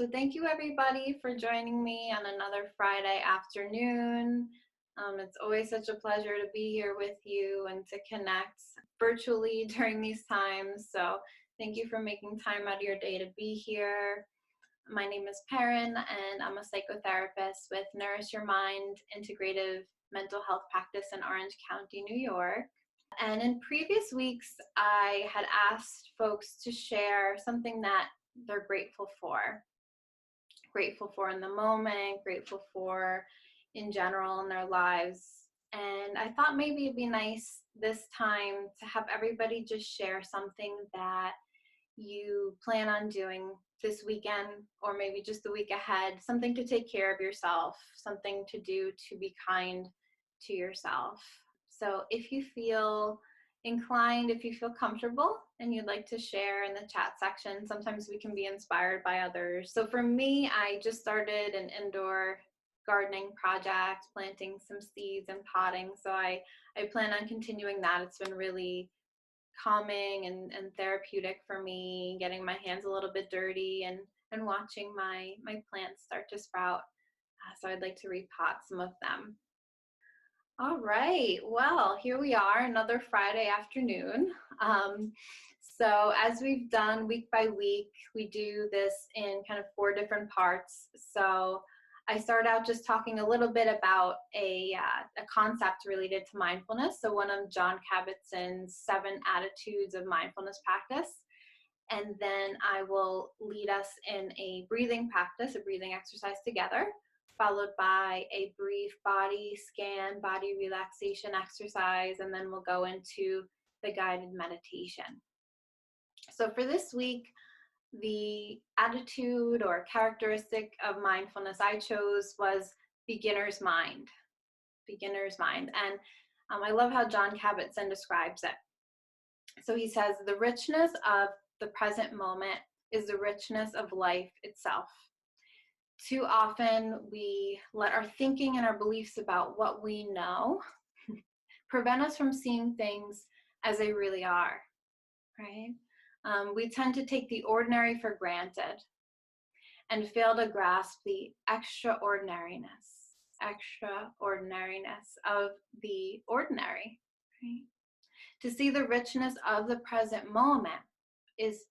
So thank you everybody for joining me on another Friday afternoon. It's always such a pleasure to be here with you and to connect virtually during these times. So thank you for making time out of your day to be here. My name is Perryn and I'm a psychotherapist with Nourish Your Mind Integrative Mental Health Practice in Orange County, New York. And in previous weeks, I had asked folks to share something that they're grateful for in the moment, grateful for in general in their lives. And I thought maybe it'd be nice this time to have everybody just share something that you plan on doing this weekend or maybe just the week ahead, something to take care of yourself, something to do to be kind to yourself. So if you feel inclined, if you feel comfortable and you'd like to share in the chat section, sometimes we can be inspired by others. So for me, I just started an indoor gardening project, planting some seeds and potting. So I plan on continuing that. It's been really calming and therapeutic for me, getting my hands a little bit dirty and watching my plants start to sprout. So I'd like to repot some of them. All right, well, here we are, another Friday afternoon. So as we've done week by week, we do this in kind of 4 different parts. So I start out just talking a little bit about a concept related to mindfulness. So one of John Kabat-Zinn's 7 attitudes of mindfulness practice. And then I will lead us in a breathing practice, a breathing exercise together, followed by a brief body scan, body relaxation exercise, and then we'll go into the guided meditation. So for this week, the attitude or characteristic of mindfulness I chose was beginner's mind. Beginner's mind. And I love how John Kabat-Zinn describes it. So he says, the richness of the present moment is the richness of life itself. Too often we let our thinking and our beliefs about what we know prevent us from seeing things as they really are, right? We tend to take the ordinary for granted and fail to grasp the extraordinariness of the ordinary, right? To see the richness of the present moment is,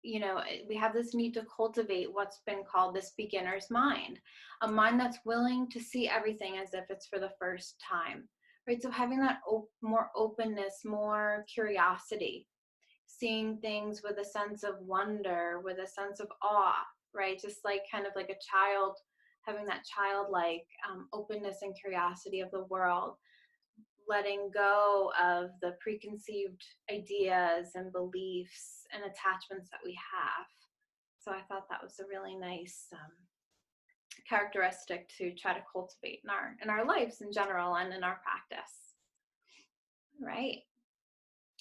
we have this need to cultivate what's been called this beginner's mind, a mind that's willing to see everything as if it's for the first time, right? So having that more openness, more curiosity, seeing things with a sense of wonder, with a sense of awe, right? Just like kind of like a child, having that childlike openness and curiosity of the world, letting go of the preconceived ideas and beliefs and attachments that we have. So I thought that was a really nice characteristic to try to cultivate in our lives in general and in our practice. Right.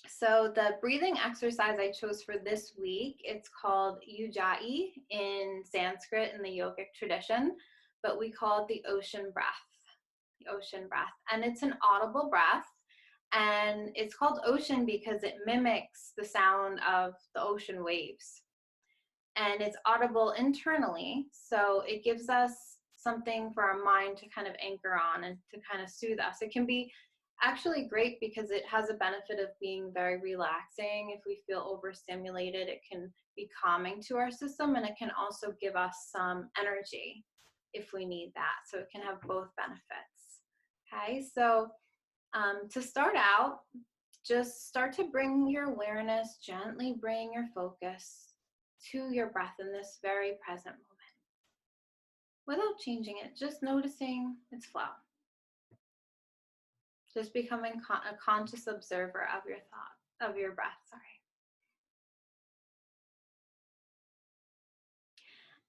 So the breathing exercise I chose for this week, it's called Ujjayi in Sanskrit in the yogic tradition, but we call it the ocean breath. The ocean breath. And it's an audible breath. And it's called ocean because it mimics the sound of the ocean waves. And it's audible internally. So it gives us something for our mind to kind of anchor on and to kind of soothe us. It can be actually great because it has a benefit of being very relaxing. If we feel overstimulated, it can be calming to our system, and it can also give us some energy if we need that. So it can have both benefits. Okay, so to start out, just start to bring your awareness, gently bring your focus to your breath in this very present moment without changing it, just noticing its flow. Just becoming a conscious observer of your thought, of your breath, sorry.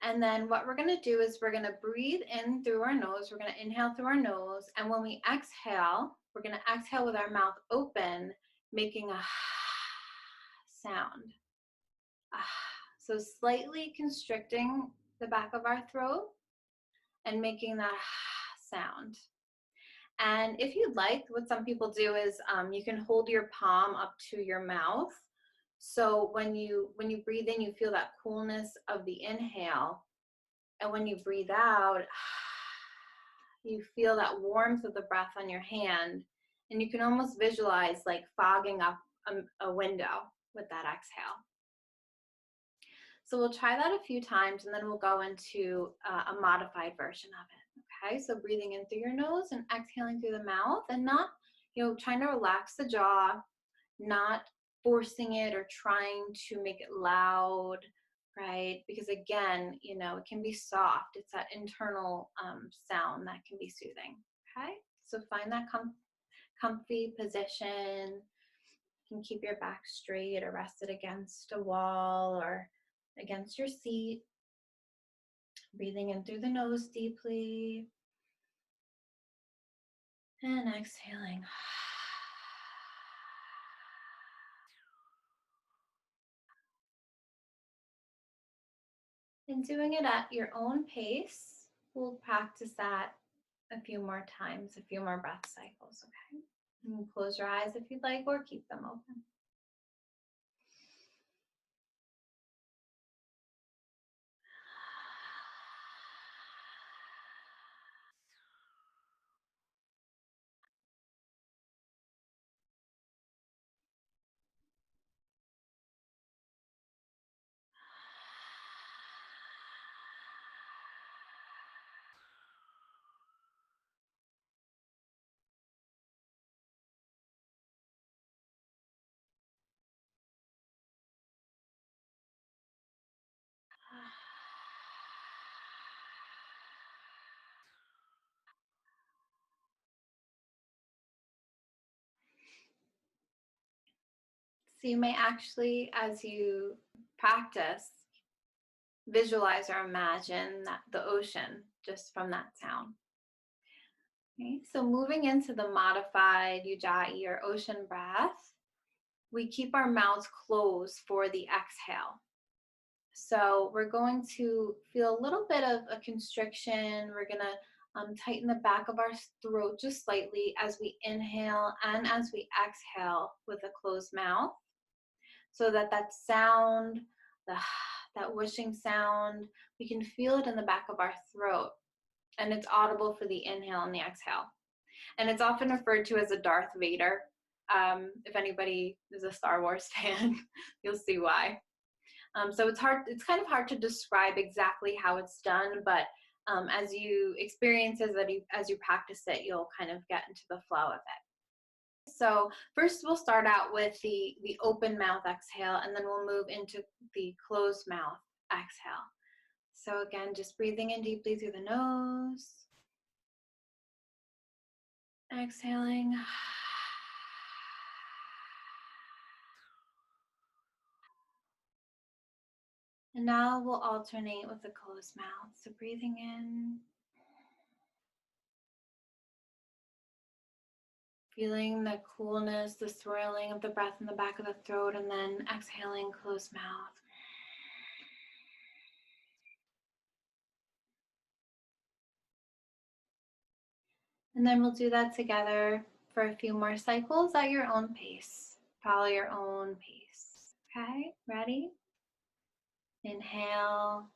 And then what we're going to do is we're going to breathe in through our nose. We're going to inhale through our nose. And when we exhale, we're going to exhale with our mouth open, making a sound. So slightly constricting the back of our throat and making that sound. And if you'd like, what some people do is you can hold your palm up to your mouth So when you breathe in, you feel that coolness of the inhale, and when you breathe out, you feel that warmth of the breath on your hand, and you can almost visualize like fogging up a window with that exhale. So we'll try that a few times, and then we'll go into a modified version of it. Okay, so breathing in through your nose and exhaling through the mouth, and not, trying to relax the jaw, not forcing it or trying to make it loud, right? Because again, it can be soft. It's that internal sound that can be soothing. Okay, so find that comfy position. You can keep your back straight or rested against a wall or against your seat. Breathing in through the nose deeply and exhaling. And doing it at your own pace. We'll practice that a few more times, a few more breath cycles, okay? You can close your eyes if you'd like, or keep them open. So you may actually, as you practice, visualize or imagine the ocean just from that sound. Okay, so moving into the modified Ujjayi or ocean breath, we keep our mouths closed for the exhale. So we're going to feel a little bit of a constriction. We're going to tighten the back of our throat just slightly as we inhale and as we exhale with a closed mouth, so that sound, that whooshing sound, we can feel it in the back of our throat, and it's audible for the inhale and the exhale. And it's often referred to as a Darth Vader. If anybody is a Star Wars fan, you'll see why. So it's kind of hard to describe exactly how it's done, but as you experience it, as you practice it, you'll kind of get into the flow of it. So first we'll start out with the open mouth exhale, and then we'll move into the closed mouth exhale. So again, just breathing in deeply through the nose, exhaling. And now we'll alternate with the closed mouth. So breathing in, feeling the coolness, the swirling of the breath in the back of the throat, and then exhaling, closed mouth. And then we'll do that together for a few more cycles at your own pace. Follow your own pace. Okay, ready? Inhale.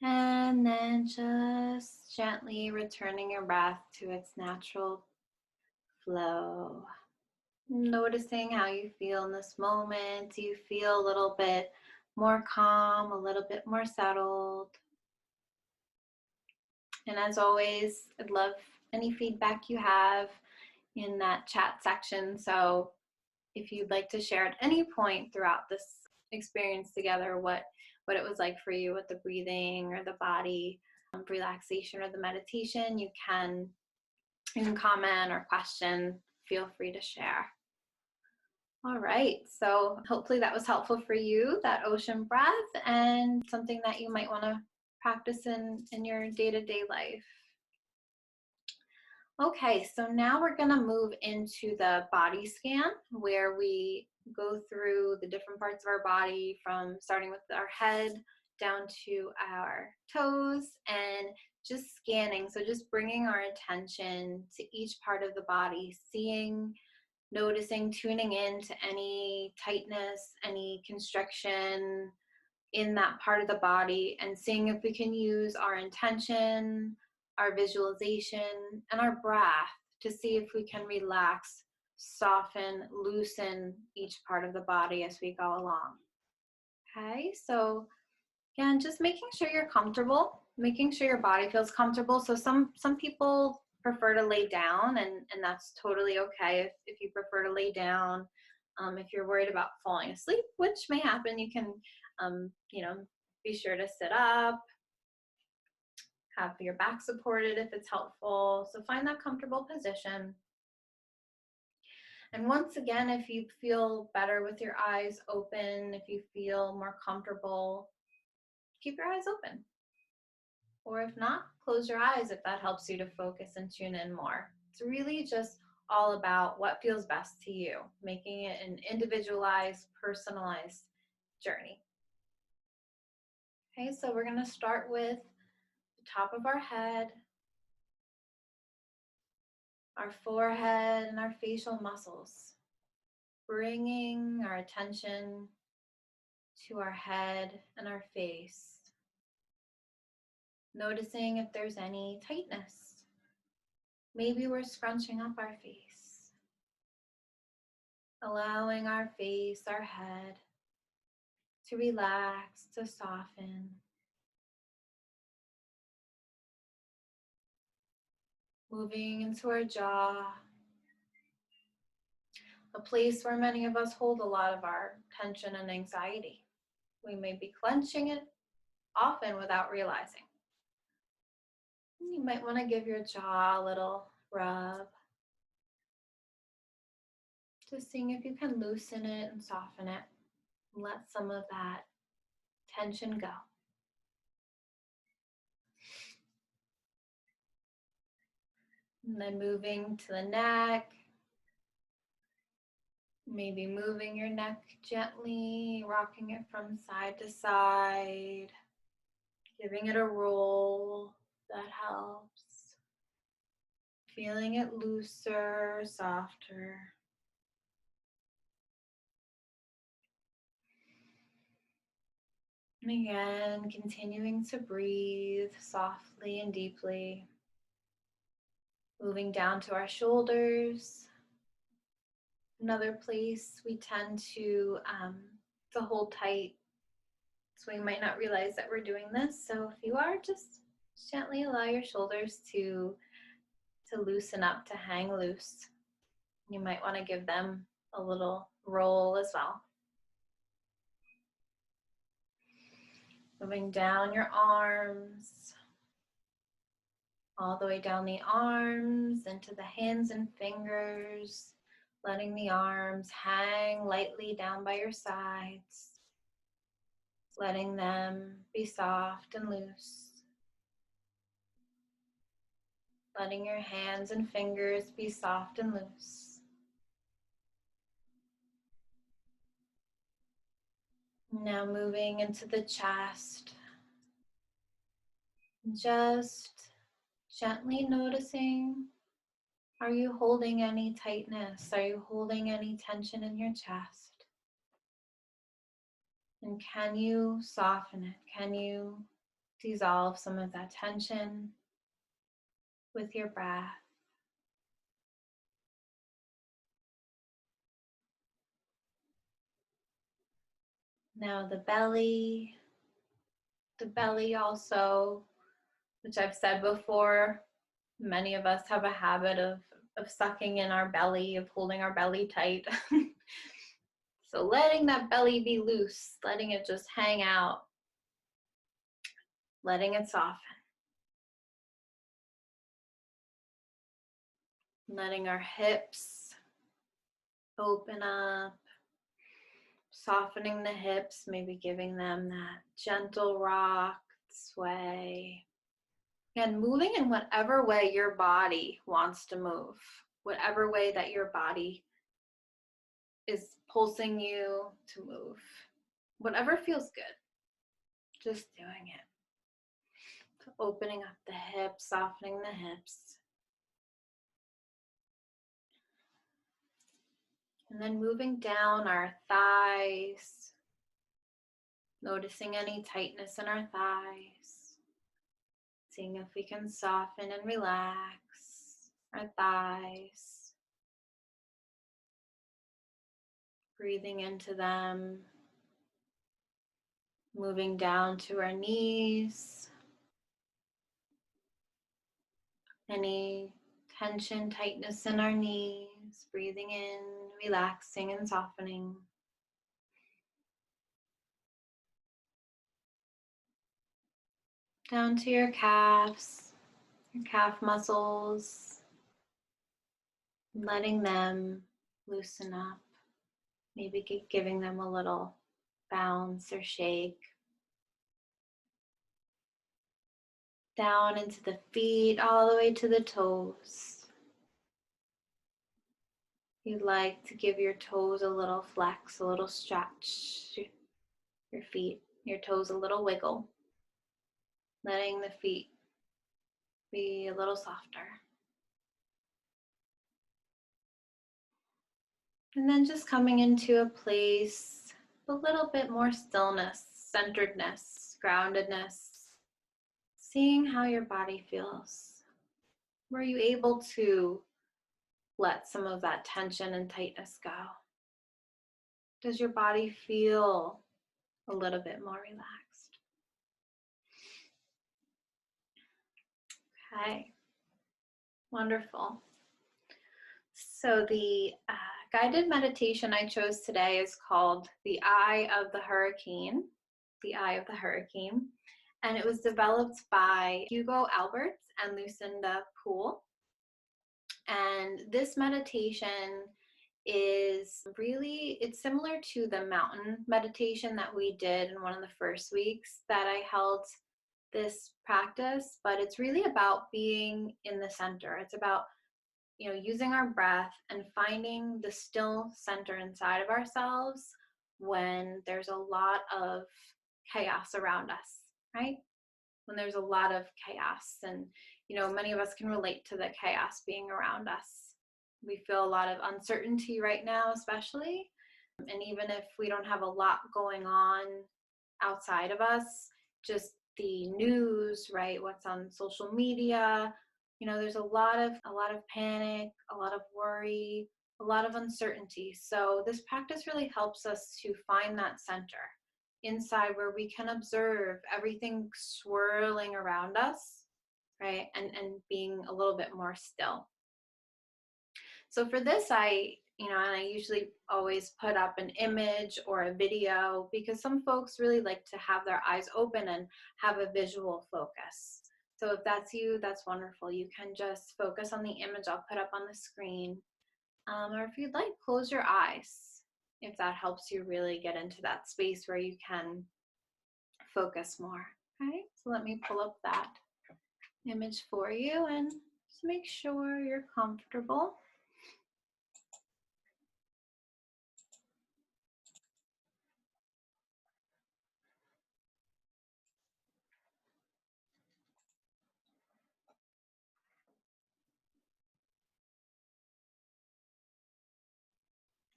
And then just gently returning your breath to its natural flow. Noticing how you feel in this moment. Do you feel a little bit more calm, a little bit more settled? And as always, I'd love any feedback you have in that chat section. So if you'd like to share at any point throughout this experience together what it was like for you with the breathing or the body relaxation or the meditation, you can comment or question. Feel free to share. All right, so hopefully that was helpful for you, that ocean breath, and something that you might want to practice in your day-to-day life. Okay, so now we're going to move into the body scan, where we go through the different parts of our body, from starting with our head down to our toes, and just scanning. So just bringing our attention to each part of the body, seeing, noticing, tuning in to any tightness, any constriction in that part of the body, and seeing if we can use our intention, our visualization, and our breath to see if we can relax, soften, loosen each part of the body as we go along. Okay, so again, just making sure you're comfortable, making sure your body feels comfortable. So some people prefer to lay down, and that's totally okay if you prefer to lay down. If you're worried about falling asleep, which may happen, you can be sure to sit up, have your back supported if it's helpful. So find that comfortable position. And once again, if you feel better with your eyes open, if you feel more comfortable, keep your eyes open. Or if not, close your eyes if that helps you to focus and tune in more. It's really just all about what feels best to you, making it an individualized, personalized journey. Okay, so we're going to start with the top of our head, our forehead, and our facial muscles. Bringing our attention to our head and our face. Noticing if there's any tightness. Maybe we're scrunching up our face. Allowing our face, our head, to relax, to soften. Moving into our jaw, a place where many of us hold a lot of our tension and anxiety. We may be clenching it often without realizing. You might want to give your jaw a little rub, just seeing if you can loosen it and soften it, and let some of that tension go. And then moving to the neck, maybe moving your neck gently, rocking it from side to side, giving it a roll, that helps. Feeling it looser, softer. And again, continuing to breathe softly and deeply. Moving down to our shoulders. Another place we tend to hold tight, so we might not realize that we're doing this. So if you are, just gently allow your shoulders to loosen up, to hang loose. You might want to give them a little roll as well. Moving down your arms, all the way down the arms, into the hands and fingers, letting the arms hang lightly down by your sides, letting them be soft and loose. Letting your hands and fingers be soft and loose. Now moving into the chest. Just gently noticing, are you holding any tightness? Are you holding any tension in your chest? And can you soften it? Can you dissolve some of that tension with your breath? Now the belly also, which I've said before, many of us have a habit of sucking in our belly, of holding our belly tight. So letting that belly be loose, letting it just hang out, letting it soften. Letting our hips open up, softening the hips, maybe giving them that gentle rock, sway. And moving in whatever way your body wants to move, whatever way that your body is pulsing you to move, whatever feels good, just doing it. So opening up the hips, softening the hips. And then moving down our thighs, noticing any tightness in our thighs, seeing if we can soften and relax our thighs, breathing into them, moving down to our knees, any tension, tightness in our knees, breathing in, relaxing and softening. Down to your calves, your calf muscles, letting them loosen up, maybe giving them a little bounce or shake. Down into the feet, all the way to the toes. You'd like to give your toes a little flex, a little stretch. Your feet, your toes a little wiggle. Letting the feet be a little softer. And then just coming into a place, a little bit more stillness, centeredness, groundedness. Seeing how your body feels. Were you able to let some of that tension and tightness go? Does your body feel a little bit more relaxed? Okay, wonderful. So the guided meditation I chose today is called The Eye of the Hurricane. The Eye of the Hurricane. And it was developed by Hugo Alberts and Lucinda Poole. And this meditation is really, it's similar to the mountain meditation that we did in one of the first weeks that I held this practice, but it's really about being in the center. It's about, using our breath and finding the still center inside of ourselves when there's a lot of chaos around us, right? When there's a lot of chaos, and many of us can relate to the chaos being around us. We feel a lot of uncertainty right now, especially, and even if we don't have a lot going on outside of us, just the news, right? What's on social media, there's a lot of panic, a lot of worry, a lot of uncertainty. So this practice really helps us to find that center inside where we can observe everything swirling around us, right? And being a little bit more still. So for this, and I usually always put up an image or a video because some folks really like to have their eyes open and have a visual focus. So if that's you, that's wonderful. You can just focus on the image I'll put up on the screen. Or if you'd like, close your eyes if that helps you really get into that space where you can focus more. Okay, so let me pull up that image for you and just make sure you're comfortable.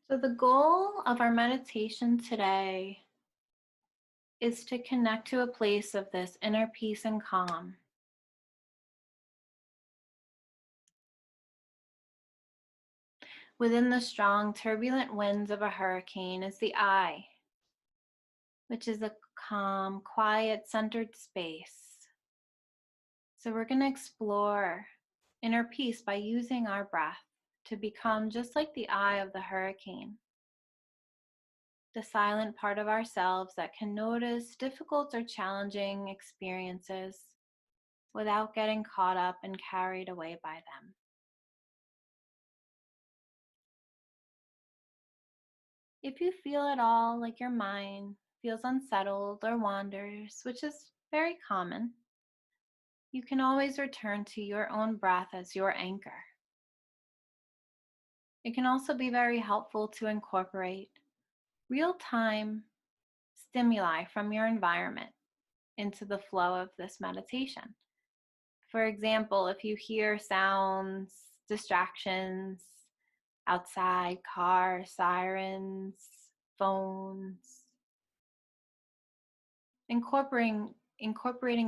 So the goal of our meditation today is to connect to a place of this inner peace and calm. Within the strong, turbulent winds of a hurricane is the I, which is a calm, quiet, centered space. So we're going to explore inner peace by using our breath to become just like the eye of the hurricane. the silent part of ourselves that can notice difficult or challenging experiences without getting caught up and carried away by them. If you feel at all like your mind feels unsettled or wanders, which is very common, you can always return to your own breath as your anchor. It can also be very helpful to incorporate real-time stimuli from your environment into the flow of this meditation. For example, if you hear sounds, distractions outside, cars, sirens, phones, incorporating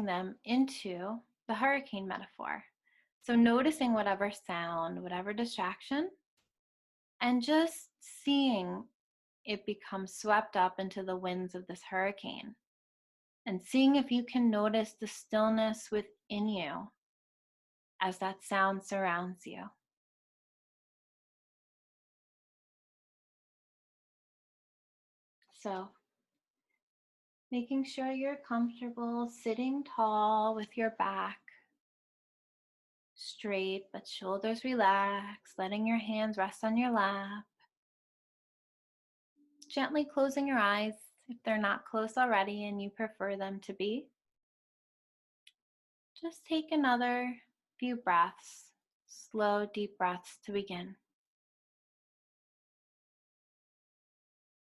them into the hurricane metaphor. So noticing whatever sound, whatever distraction, and just seeing it become swept up into the winds of this hurricane. And seeing if you can notice the stillness within you as that sound surrounds you. So, making sure you're comfortable sitting tall with your back straight but shoulders relaxed, letting your hands rest on your lap. Gently closing your eyes if they're not closed already and you prefer them to be. Just take another few breaths, slow, deep breaths to begin.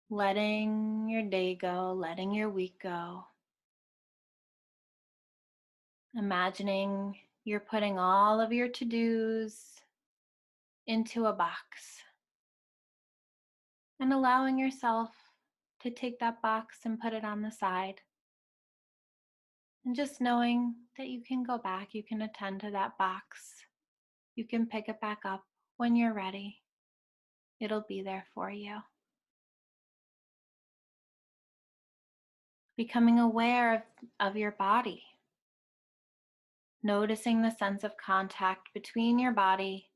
Letting your day go, letting your week go. Imagining you're putting all of your to-dos into a box and allowing yourself to take that box and put it on the side. And just knowing that you can go back, you can attend to that box. You can pick it back up when you're ready. It'll be there for you. Becoming aware of your body. Noticing the sense of contact between your body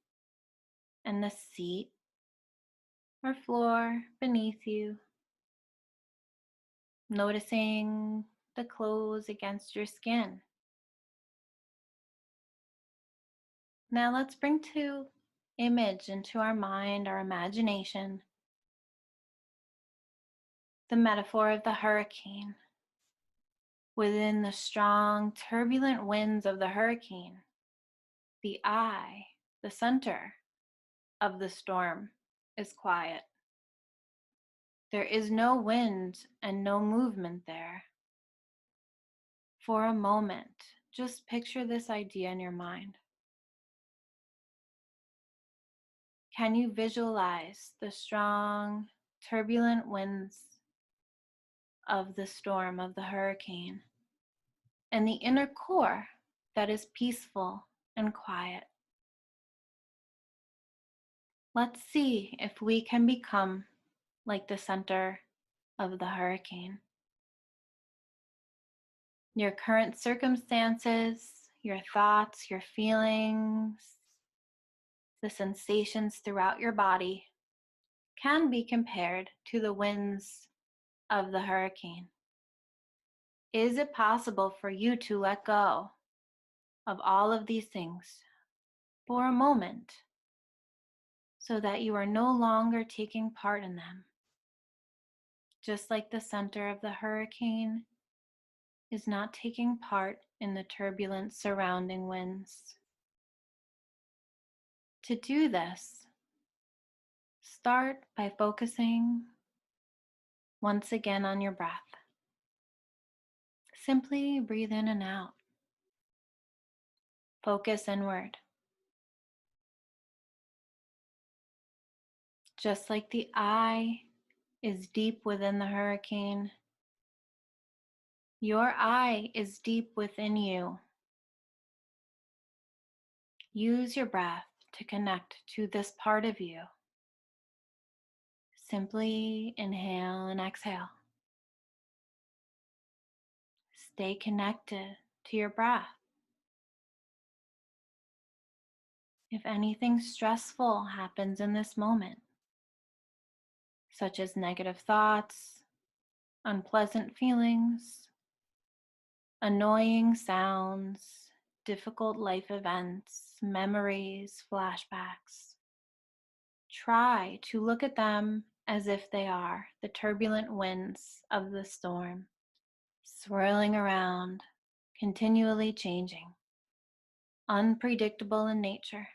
and the seat or floor beneath you. Noticing the clothes against your skin. Now let's bring to image into our mind, our imagination, the metaphor of the hurricane. Within the strong, turbulent winds of the hurricane, the eye, the center of the storm, is quiet. There is no wind and no movement there. For a moment, just picture this idea in your mind. Can you visualize the strong, turbulent winds of the storm, of the hurricane, and the inner core that is peaceful and quiet? Let's see if we can become like the center of the hurricane. Your current circumstances, your thoughts, your feelings, the sensations throughout your body can be compared to the winds of the hurricane. Is it possible for you to let go of all of these things for a moment so that you are no longer taking part in them? Just like the center of the hurricane is not taking part in the turbulent surrounding winds. To do this, start by focusing once again on your breath. Simply breathe in and out. Focus inward. Just like the eye is deep within the hurricane, your eye is deep within you. Use your breath to connect to this part of you. Simply inhale and exhale. Stay connected to your breath. If anything stressful happens in this moment, such as negative thoughts, unpleasant feelings, annoying sounds, difficult life events, memories, flashbacks. Try to look at them as if they are the turbulent winds of the storm, swirling around, continually changing, unpredictable in nature.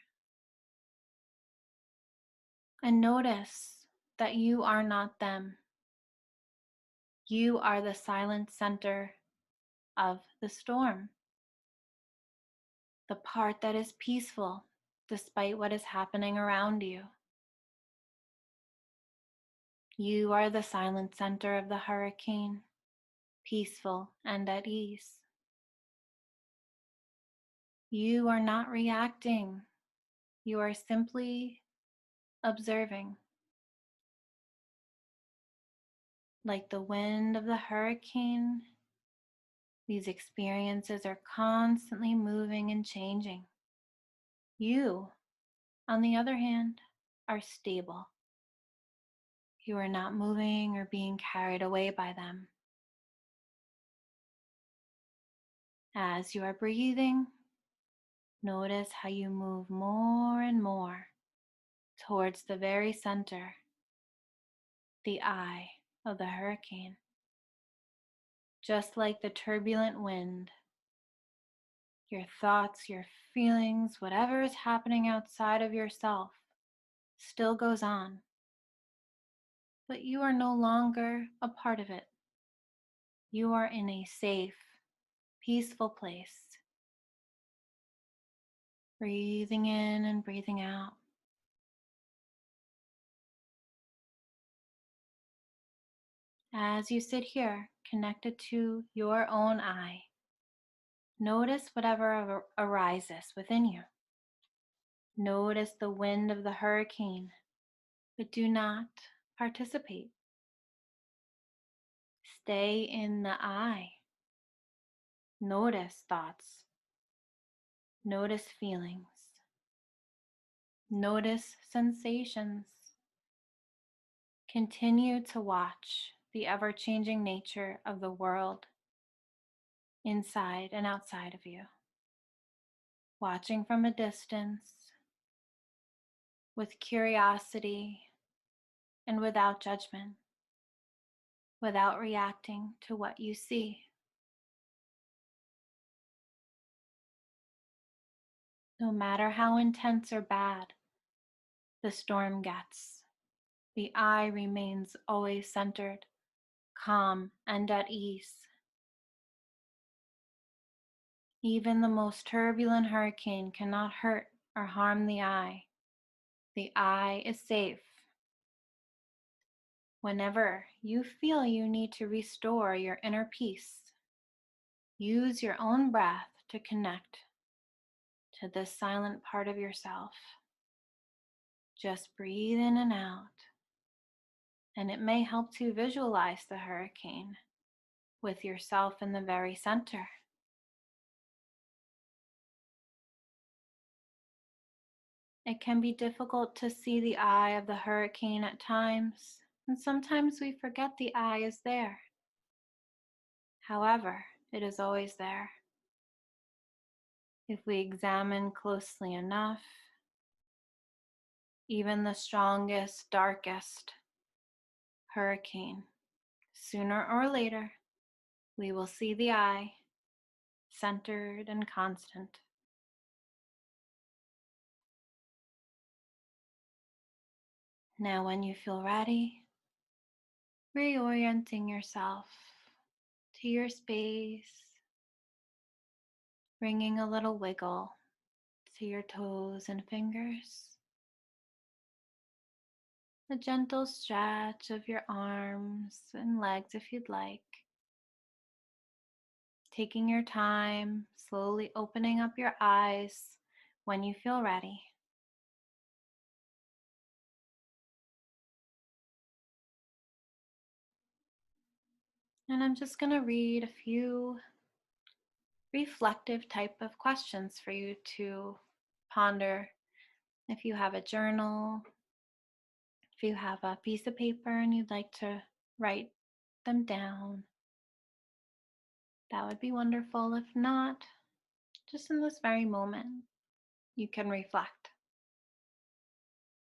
And notice that you are not them. You are the silent center of the storm, the part that is peaceful despite what is happening around you. You are the silent center of the hurricane, peaceful and at ease. You are not reacting, you are simply observing. Like the wind of the hurricane, these experiences are constantly moving and changing. You, on the other hand, are stable. You are not moving or being carried away by them. As you are breathing, notice how you move more and more towards the very center, the eye of the hurricane. Just like the turbulent wind, your thoughts, your feelings, whatever is happening outside of yourself still goes on. But you are no longer a part of it. You are in a safe, peaceful place. Breathing in and breathing out. As you sit here, connected to your own eye, notice whatever arises within you. Notice the wind of the hurricane, but do not participate. Stay in the eye. Notice thoughts. Notice feelings. Notice sensations. Continue to watch the ever-changing nature of the world inside and outside of you. Watching from a distance, with curiosity and without judgment, without reacting to what you see. No matter how intense or bad the storm gets, the eye remains always centered, calm, and at ease. Even the most turbulent hurricane cannot hurt or harm the eye. The eye is safe. Whenever you feel you need to restore your inner peace, use your own breath to connect to this silent part of yourself. Just breathe in and out, and it may help to visualize the hurricane with yourself in the very center. It can be difficult to see the eye of the hurricane at times, and sometimes we forget the eye is there. However, it is always there. If we examine closely enough, even the strongest, darkest hurricane, sooner or later, we will see the eye centered and constant. Now, when you feel ready, reorienting yourself to your space, bringing a little wiggle to your toes and fingers, a gentle stretch of your arms and legs if you'd like. Taking your time, slowly opening up your eyes when you feel ready. And I'm just going to read a few reflective type of questions for you to ponder. If you have a journal, If you have a piece of paper and you'd like to write them down, that would be wonderful. If not, just in this very moment, you can reflect.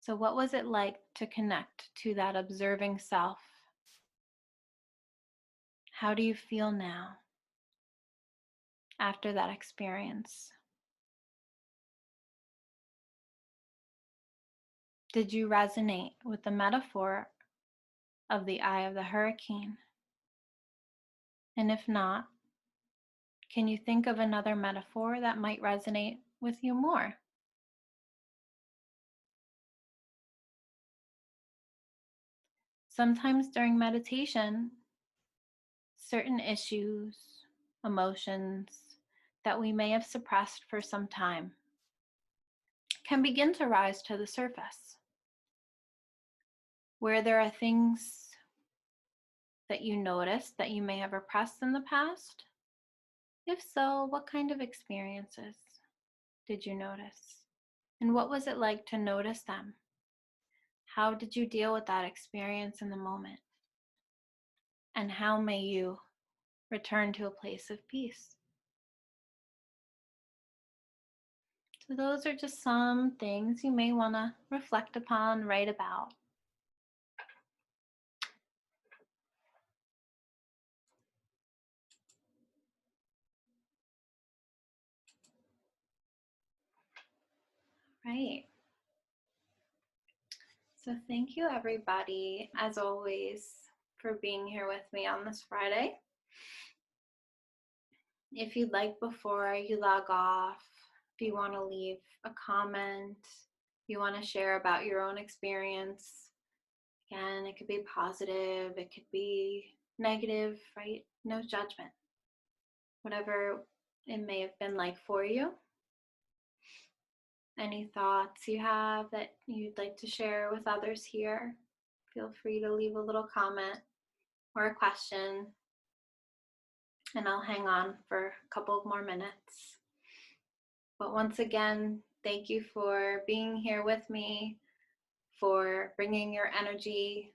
So, what was it like to connect to that observing self? How do you feel now after that experience? Did you resonate with the metaphor of the eye of the hurricane? And if not, can you think of another metaphor that might resonate with you more? Sometimes during meditation, certain issues, emotions that we may have suppressed for some time can begin to rise to the surface. Where there are things that you noticed that you may have repressed in the past? If so, what kind of experiences did you notice? And what was it like to notice them? How did you deal with that experience in the moment? And how may you return to a place of peace? So those are just some things you may want to reflect upon, write about. Right. So thank you everybody, as always, for being here with me on this Friday. If you'd like, before you log off, if you want to leave a comment, if you want to share about your own experience, again, it could be positive, it could be negative, right? No judgment. Whatever it may have been like for you. Any thoughts you have that you'd like to share with others here, feel free to leave a little comment or a question, and I'll hang on for a couple of more minutes. But once again, thank you for being here with me, for bringing your energy,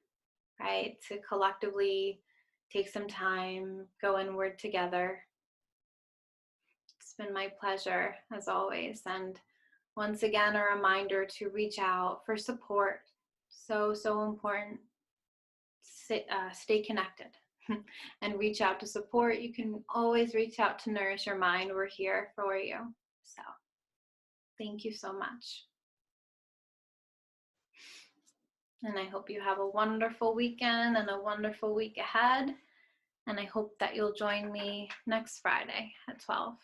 right, to collectively take some time, go inward together. It's been my pleasure, as always. And once again, a reminder to reach out for support. So important. Stay connected and reach out to support. You can always reach out to Nourish Your Mind. We're here for you. So thank you so much. And I hope you have a wonderful weekend and a wonderful week ahead. And I hope that you'll join me next Friday at 12.